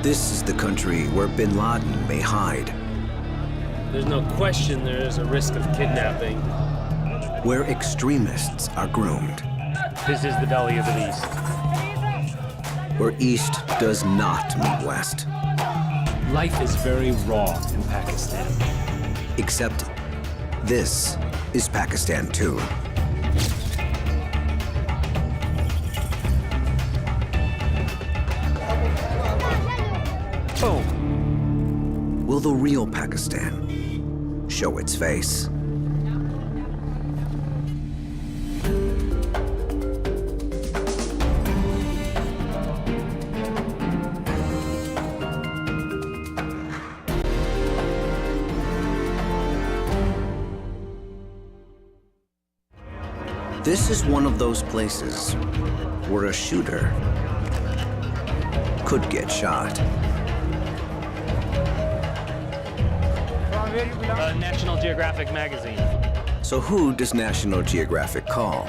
This is the country where bin Laden may hide, There's no question there is a risk of kidnapping. where extremists are groomed, This is the belly of the East. where East does not meet West. Life is very raw in Pakistan. Except this is Pakistan too. Boom. Will the real Pakistan show its face? This is one of those places where a shooter could get shot. National Geographic magazine. So who does National Geographic call?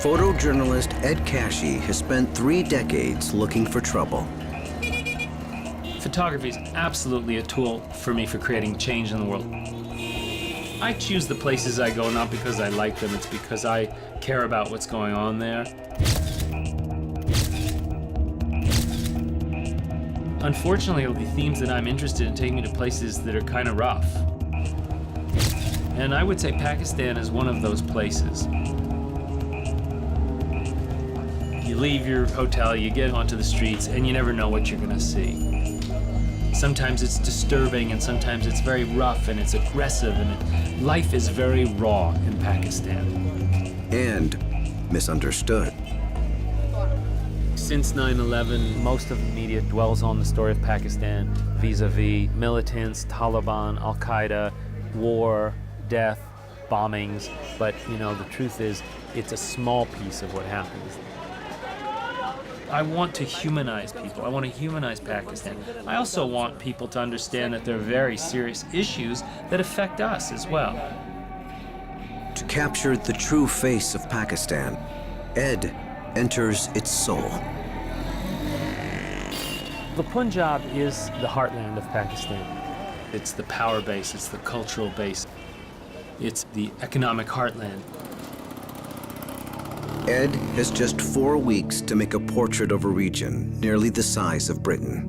Photojournalist Ed Cashy has spent 3 decades looking for trouble. Photography is absolutely a tool for me for creating change in the world. I choose the places I go not because I like them, it's because I care about what's going on there. Unfortunately, the themes that I'm interested in take me to places that are kind of rough. And I would say Pakistan is one of those places. You leave your hotel, you get onto the streets, and you never know what you're gonna see. Sometimes it's disturbing, and sometimes it's very rough, and it's aggressive, and life is very raw in Pakistan. And misunderstood. Since 9/11, most of the media dwells on the story of Pakistan vis-a-vis militants, Taliban, Al-Qaeda, war, death, bombings. But, you know, the truth is, it's a small piece of what happens. I want to humanize people. I want to humanize Pakistan. I also want people to understand that there are very serious issues that affect us as well. To capture the true face of Pakistan, Ed enters its soul. The Punjab is the heartland of Pakistan. It's the power base, it's the cultural base, it's the economic heartland. Ed has just 4 weeks to make a portrait of a region nearly the size of Britain.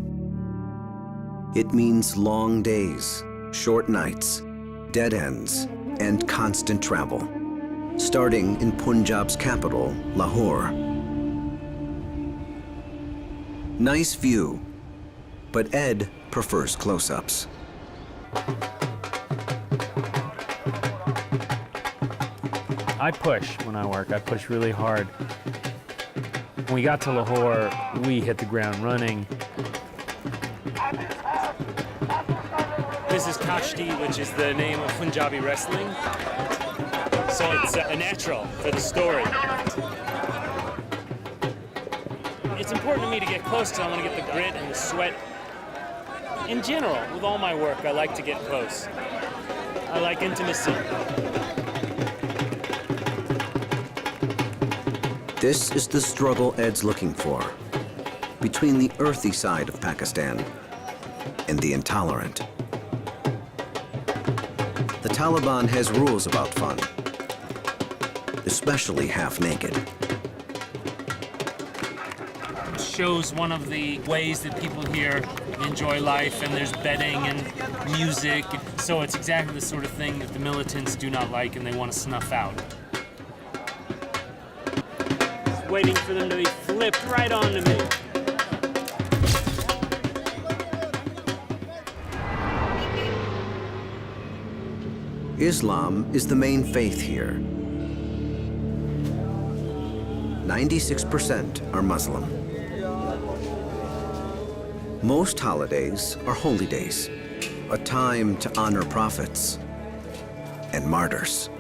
It means long days, short nights, dead ends, and constant travel, starting in Punjab's capital, Lahore. Nice view, but Ed prefers close-ups. I push when I work. I push really hard. When we got to Lahore, we hit the ground running. This is Kashti, which is the name of Punjabi wrestling. So it's a natural for the story. It's important to me to get close because I want to get the grit and the sweat. In general, with all my work, I like to get close. I like intimacy. This is the struggle Ed's looking for, between the earthy side of Pakistan and the intolerant. The Taliban has rules about fun, especially half-naked. Shows one of the ways that people here enjoy life, and there's bedding and music. So it's exactly the sort of thing that the militants do not like and they want to snuff out. Just waiting for them to be flipped right onto me. Islam is the main faith here. 96% are Muslim. Most holidays are holy days, a time to honor prophets and martyrs.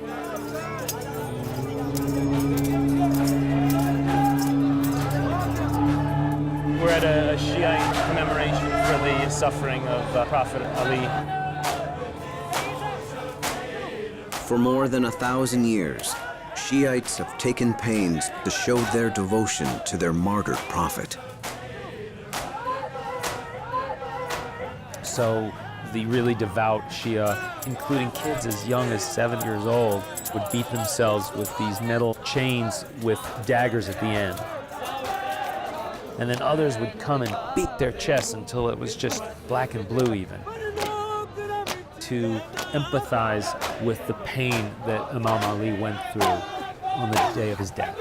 We're at a Shiite commemoration for the suffering of Prophet Ali. For more than 1,000 years, Shiites have taken pains to show their devotion to their martyred prophet. So the really devout Shia, including kids as young as 7 years old, would beat themselves with these metal chains with daggers at the end. And then others would come and beat their chests until it was just black and blue even, to empathize with the pain that Imam Ali went through on the day of his death.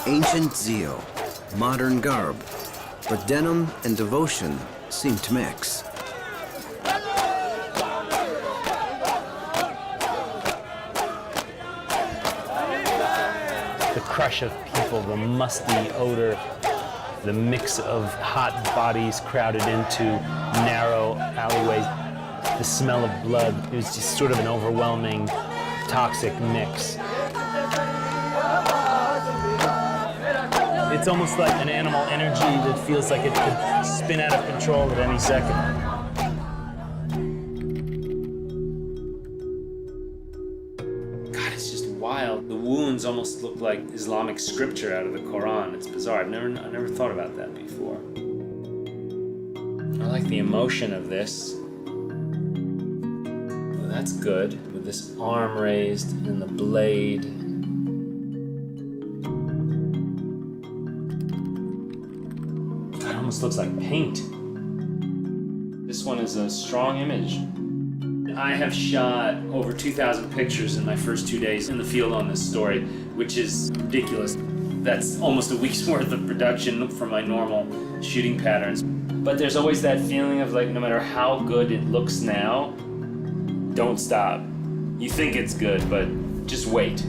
Ancient zeal, modern garb, but denim and devotion seem to mix. The crush of people, the musty odor, the mix of hot bodies crowded into narrow alleyways, the smell of blood. It was just sort of an overwhelming, toxic mix. It's almost like an animal energy that feels like it could spin out of control at any second. God, it's just wild. The wounds almost look like Islamic scripture out of the Quran. It's bizarre. I never thought about that before. I like the emotion of this. Well, that's good, with this arm raised and the blade. It almost looks like paint. This one is a strong image. I have shot over 2,000 pictures in my first 2 days in the field on this story, which is ridiculous. That's almost a week's worth of production for my normal shooting patterns. But there's always that feeling of like, no matter how good it looks now, don't stop. You think it's good, but just wait.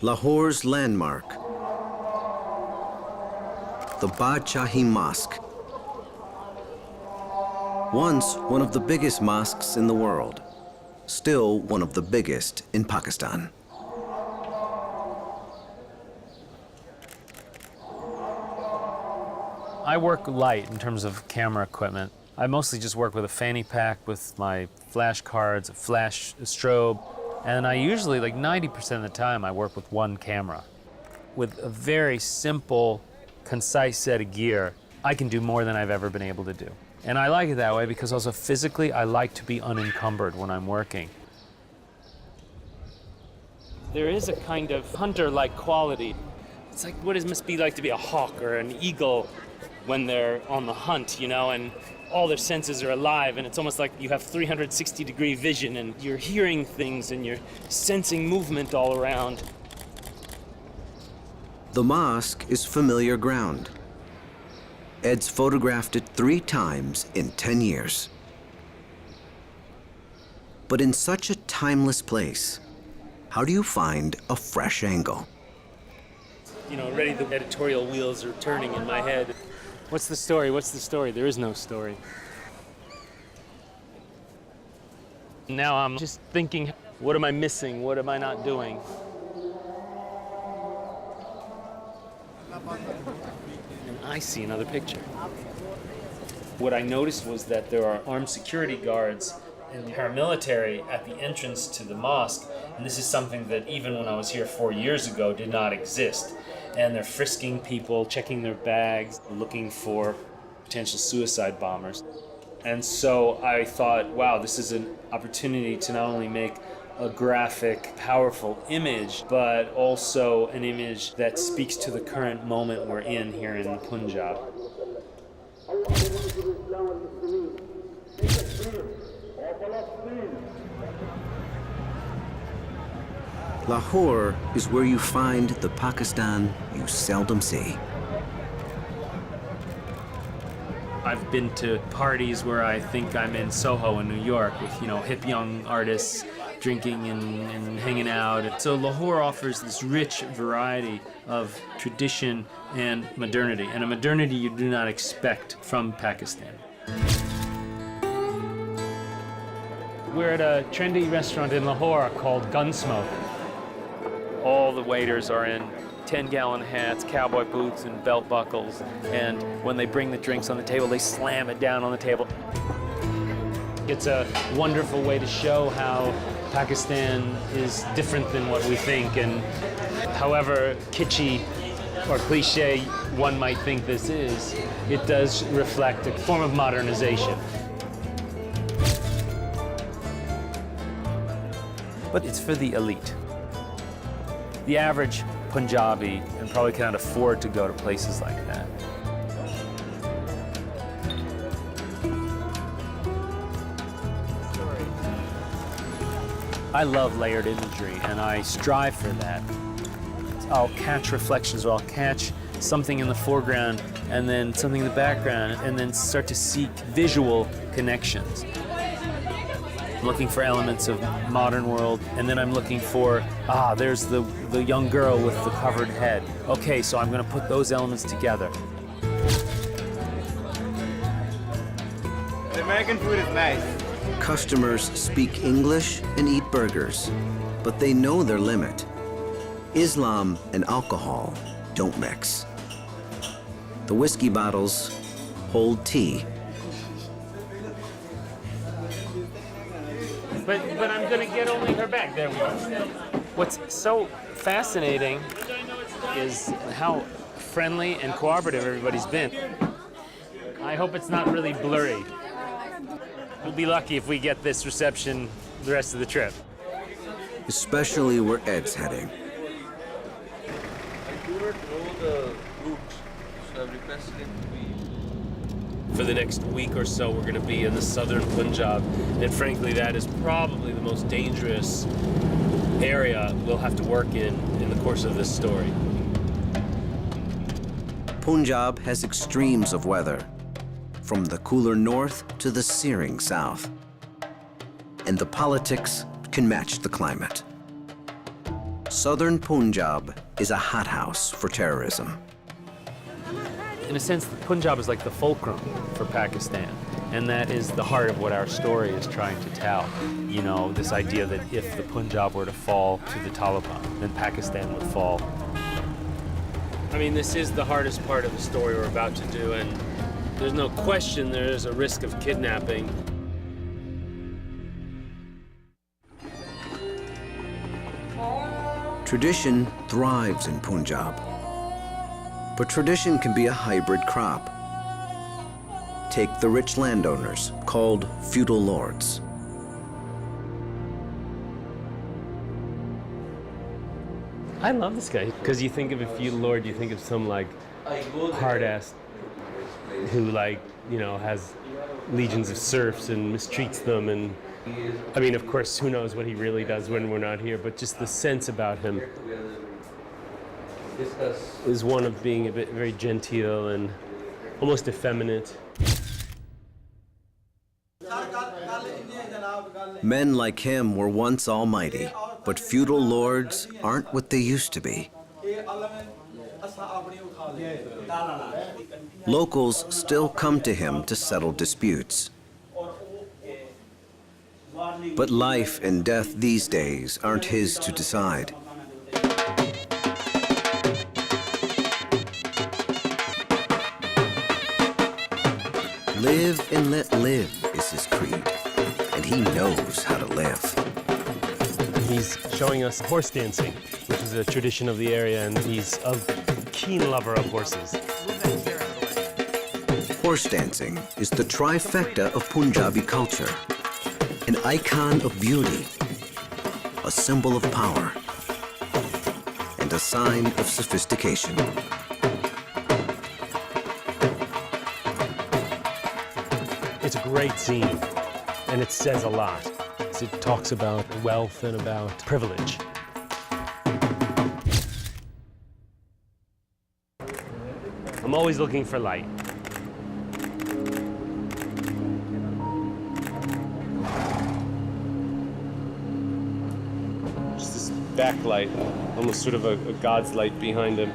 Lahore's landmark, the Badshahi Mosque. Once one of the biggest mosques in the world, still one of the biggest in Pakistan. I work light in terms of camera equipment. I mostly just work with a fanny pack with my flash cards, a strobe, and I usually, like 90% of the time, I work with one camera. With a very simple, concise set of gear, I can do more than I've ever been able to do. And I like it that way because also physically, I like to be unencumbered when I'm working. There is a kind of hunter-like quality. It's like what it must be like to be a hawk or an eagle when they're on the hunt, you know, and all their senses are alive, and it's almost like you have 360-degree vision, and you're hearing things, and you're sensing movement all around. The mosque is familiar ground. Ed's photographed it 3 times in 10 years. But in such a timeless place, how do you find a fresh angle? You know, already the editorial wheels are turning in my head. What's the story? What's the story? There is no story. Now I'm just thinking, what am I missing? What am I not doing? And I see another picture. What I noticed was that there are armed security guards and paramilitary at the entrance to the mosque, and this is something that even when I was here 4 years ago did not exist. And they're frisking people, checking their bags, looking for potential suicide bombers. And so I thought, wow, this is an opportunity to not only make a graphic, powerful image, but also an image that speaks to the current moment we're in here in Punjab. Lahore is where you find the Pakistan you seldom see. I've been to parties where I think I'm in Soho in New York with, you know, hip young artists drinking and hanging out. So Lahore offers this rich variety of tradition and modernity, and a modernity you do not expect from Pakistan. We're at a trendy restaurant in Lahore called Gunsmoke. All the waiters are in 10-gallon hats, cowboy boots, and belt buckles. And when they bring the drinks on the table, they slam it down on the table. It's a wonderful way to show how Pakistan is different than what we think, and however kitschy or cliche one might think this is, it does reflect a form of modernization. But it's for the elite. The average Punjabi and probably cannot afford to go to places like that. I love layered imagery, and I strive for that. I'll catch reflections, or I'll catch something in the foreground, and then something in the background, and then start to seek visual connections. I'm looking for elements of modern world, and then I'm looking for, there's the young girl with the covered head. Okay, so I'm gonna put those elements together. The American food is nice. Customers speak English and eat burgers, but they know their limit. Islam and alcohol don't mix. The whiskey bottles hold tea. But I'm gonna get only her back. There we go. What's so fascinating is how friendly and cooperative everybody's been. I hope it's not really blurry. We'll be lucky if we get this reception the rest of the trip. Especially where Ed's heading. I do not know the route, so I've requested it to be. For the next week or so, we're going to be in the southern Punjab, and frankly, that is probably the most dangerous area we'll have to work in the course of this story. Punjab has extremes of weather, from the cooler north to the searing south. And the politics can match the climate. Southern Punjab is a hothouse for terrorism. In a sense, Punjab is like the fulcrum for Pakistan, and that is the heart of what our story is trying to tell. You know, this idea that if the Punjab were to fall to the Taliban, then Pakistan would fall. I mean, this is the hardest part of the story we're about to do, and there's no question there's a risk of kidnapping. Tradition thrives in Punjab, but tradition can be a hybrid crop. Take the rich landowners, called feudal lords. I love this guy, because you think of a feudal lord, you think of some, like, hard-ass who, like, you know, has legions of serfs and mistreats them, and I mean, of course, who knows what he really does when we're not here, but just the sense about him is one of being a bit very genteel and almost effeminate. Men like him were once almighty, but feudal lords aren't what they used to be. Locals still come to him to settle disputes. But life and death these days aren't his to decide. Live and let live is his creed, and he knows how to live. He's showing us horse dancing, which is a tradition of the area, and he's a keen lover of horses. Horse dancing is the trifecta of Punjabi culture. An icon of beauty, a symbol of power, and a sign of sophistication. It's a great scene, and it says a lot. It talks about wealth and about privilege. I'm always looking for light. Backlight, almost sort of a God's light behind him.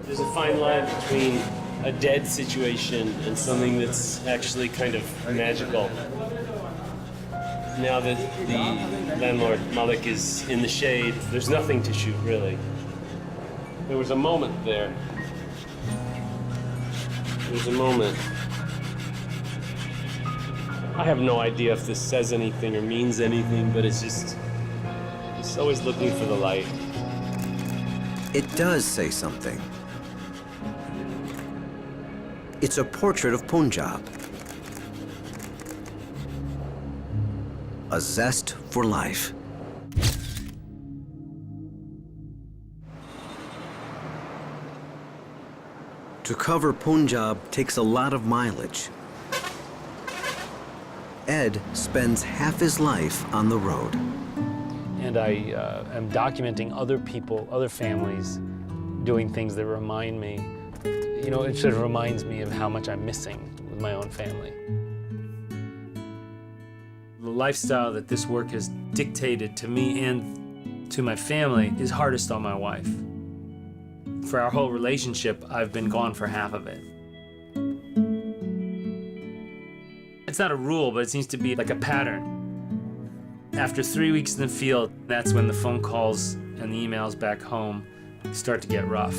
There's a fine line between a dead situation and something that's actually kind of magical. Now that the landlord, Malik, is in the shade, there's nothing to shoot, really. There was a moment there. There was a moment I have no idea if this says anything or means anything, but it's always looking for the light. It does say something. It's a portrait of Punjab. A zest for life. To cover Punjab takes a lot of mileage. Ed spends half his life on the road. And I am documenting other people, other families, doing things that remind me, you know, it sort of reminds me of how much I'm missing with my own family. The lifestyle that this work has dictated to me and to my family is hardest on my wife. For our whole relationship, I've been gone for half of it. It's not a rule, but it seems to be like a pattern. After 3 weeks in the field, that's when the phone calls and the emails back home start to get rough.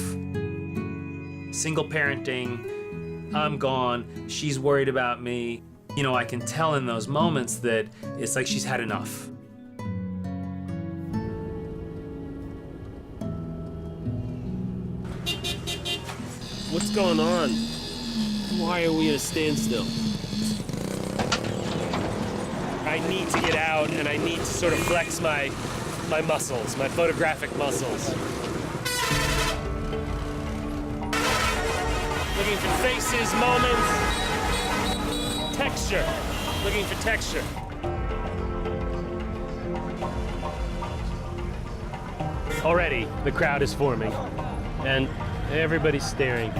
Single parenting, I'm gone, she's worried about me. You know, I can tell in those moments that it's like she's had enough. What's going on? Why are we at a standstill? I need to get out and I need to sort of flex my muscles, my photographic muscles. Looking for faces, moments, texture. Looking for texture. Already, the crowd is forming and everybody's staring.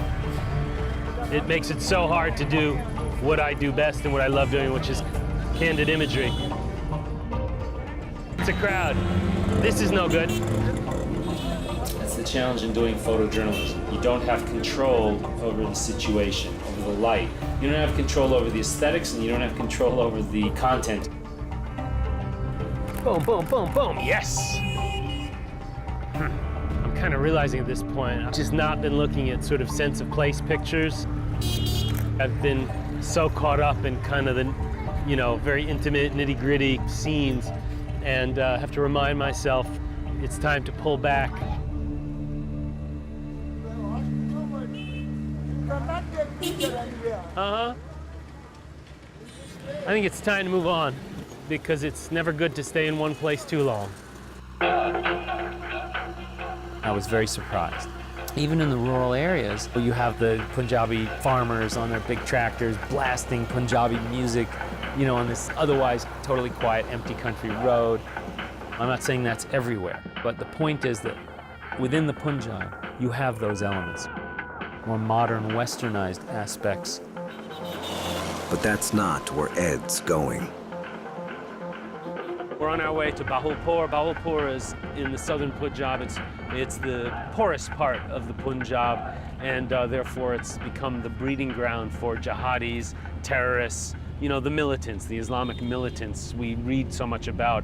It makes it so hard to do what I do best and what I love doing, which is candid imagery. It's a crowd. This is no good. That's the challenge in doing photojournalism. You don't have control over the situation, over the light. You don't have control over the aesthetics, and you don't have control over the content. Boom, boom, boom, boom, yes! I'm kind of realizing at this point, I've just not been looking at sort of sense of place pictures. I've been so caught up in kind of the, you know, very intimate, nitty-gritty scenes, and have to remind myself it's time to pull back. I think it's time to move on, because it's never good to stay in one place too long. I was very surprised. Even in the rural areas, you have the Punjabi farmers on their big tractors blasting Punjabi music, you know, on this otherwise totally quiet, empty country road. I'm not saying that's everywhere, but the point is that within the Punjab, you have those elements, more modern, westernized aspects. But that's not where Ed's going. We're on our way to Bahulpur. Bahulpur is in the southern Punjab. It's the poorest part of the Punjab, and therefore it's become the breeding ground for jihadis, terrorists, you know, the militants, the Islamic militants we read so much about.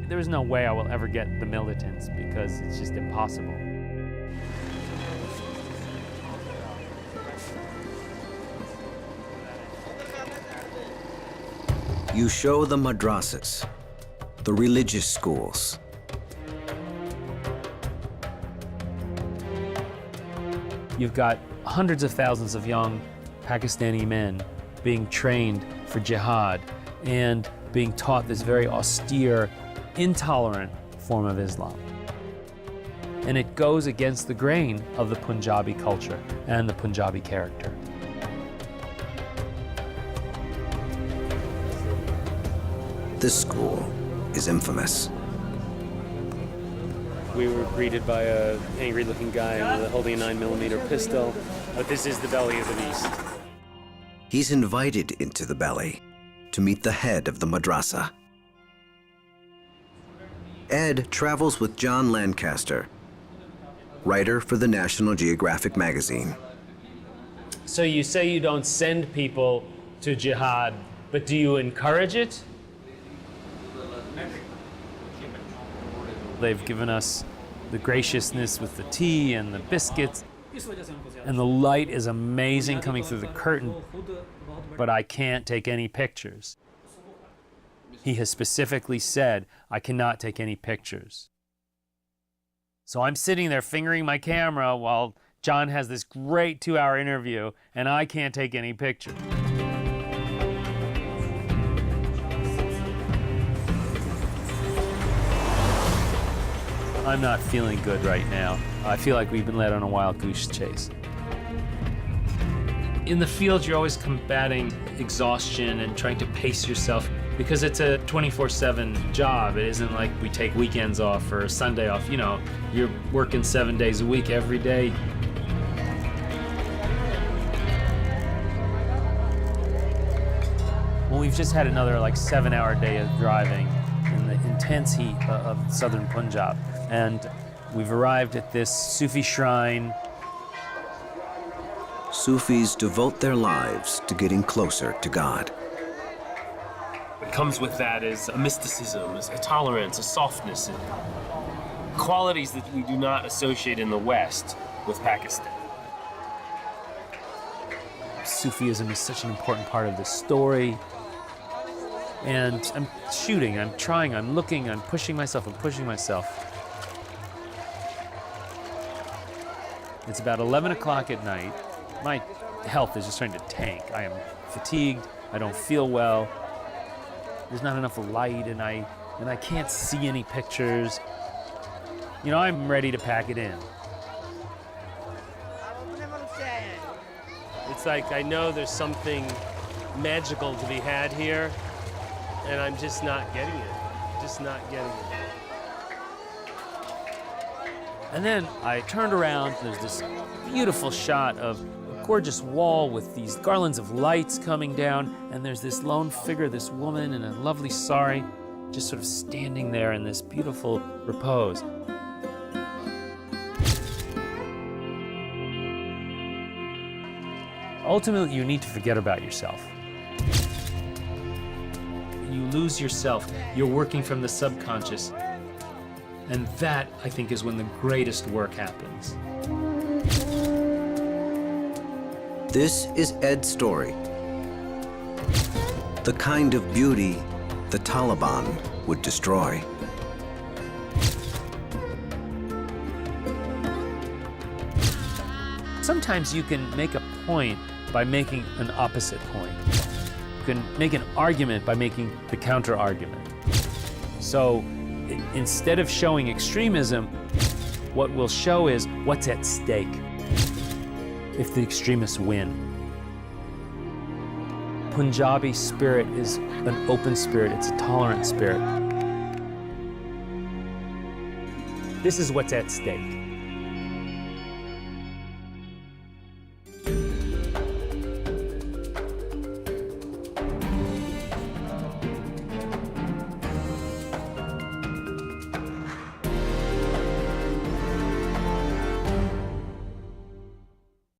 There is no way I will ever get the militants because it's just impossible. You show the madrasas, the religious schools. You've got hundreds of thousands of young Pakistani men being trained for jihad and being taught this very austere, intolerant form of Islam. And it goes against the grain of the Punjabi culture and the Punjabi character. This school is infamous. We were greeted by an angry-looking guy holding a 9mm pistol, but this is the belly of the beast. He's invited into the belly to meet the head of the madrasa. Ed travels with John Lancaster, writer for the National Geographic magazine. So you say you don't send people to jihad, but do you encourage it? They've given us the graciousness with the tea and the biscuits. And the light is amazing coming through the curtain, but I can't take any pictures. He has specifically said, I cannot take any pictures. So I'm sitting there fingering my camera while John has this great 2-hour interview, and I can't take any pictures. I'm not feeling good right now. I feel like we've been led on a wild goose chase. In the field, you're always combating exhaustion and trying to pace yourself because it's a 24/7 job. It isn't like we take weekends off or a Sunday off. You know, you're working 7 days a week every day. Well, we've just had another 7-hour day of driving in the intense heat of southern Punjab. And we've arrived at this Sufi shrine. Sufis devote their lives to getting closer to God. What comes with that is a mysticism, a tolerance, a softness, and qualities that we do not associate in the West with Pakistan. Sufism is such an important part of this story. And I'm shooting, I'm trying, I'm looking, I'm pushing myself, It's about 11 o'clock at night. My health is just starting to tank. I am fatigued, I don't feel well. There's not enough light and I can't see any pictures. You know, I'm ready to pack it in. It's like I know there's something magical to be had here, and I'm just not getting it. And then I turned around, there's this beautiful shot of a gorgeous wall with these garlands of lights coming down, and there's this lone figure, this woman in a lovely sari, just sort of standing there in this beautiful repose. Ultimately, you need to forget about yourself. You lose yourself, you're working from the subconscious. And that, I think, is when the greatest work happens. This is Ed's story. The kind of beauty the Taliban would destroy. Sometimes you can make a point by making an opposite point. You can make an argument by making the counter-argument. So instead of showing extremism, what we'll show is what's at stake if the extremists win. Punjabi spirit is an open spirit, it's a tolerant spirit. This is what's at stake.